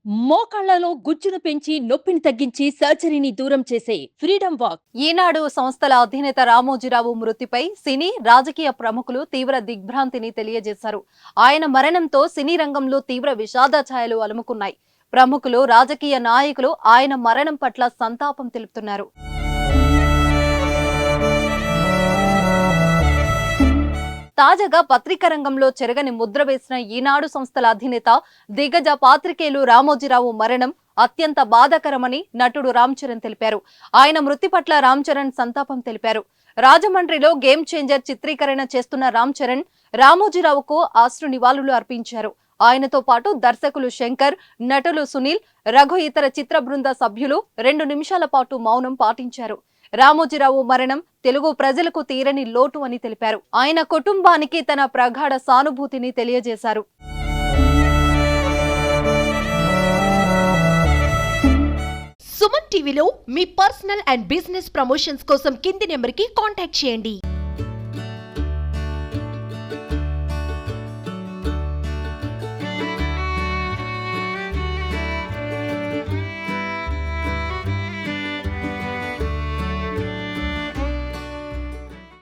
మోకాళ్లలో గుజ్జును పెంచి నొప్పిని తగ్గించి సర్జరీని దూరం చేసే ఫ్రీడమ్ వాక్. ఈనాడు సంస్థల అధినేత రామోజీరావు మృతిపై సినీ రాజకీయ ప్రముఖులు తీవ్ర దిగ్భ్రాంతిని తెలియజేశారు. ఆయన మరణంతో సినీ రంగంలో తీవ్ర విషాద ఛాయలు అలుముకున్నాయి. ప్రముఖులు, రాజకీయ నాయకులు ఆయన మరణం పట్ల సంతాపం తెలుపుతున్నారు. తాజాగా పత్రికా రంగంలో చెరగని ముద్ర వేసిన ఈనాడు సంస్థల అధినేత దిగ్గజ పాత్రికేయులు రామోజీరావు మరణం అత్యంత బాధాకరమని నటుడు రామ్ చరణ్ తెలిపారు. ఆయన మృతి పట్ల రామ్ చరణ్ సంతాపం తెలిపారు. రాజమండ్రిలో గేమ్ చేంజర్ చిత్రీకరణ చేస్తున్న రామ్ చరణ్ రామోజీరావుకు అశ్రు నివాళులు అర్పించారు. ఆయనతో పాటు దర్శకులు శంకర్, నటులు సునీల్, రఘు, ఇతర చిత్ర బృంద సభ్యులు 2 నిమిషాల పాటు మౌనం పాటించారు. రామోజీరావు మరణం తెలుగు ప్రజలకు తీరని లోటు అని తెలిపారు. ఆయన కుటుంబానికి తన ప్రగాఢ సానుభూతిని తెలియజేశారు. సుమన్ టీవీలో మీ పర్సనల్ అండ్ బిజినెస్ ప్రమోషన్స్ కోసం కింది నెంబర్కి కాంటాక్ట్ చేయండి.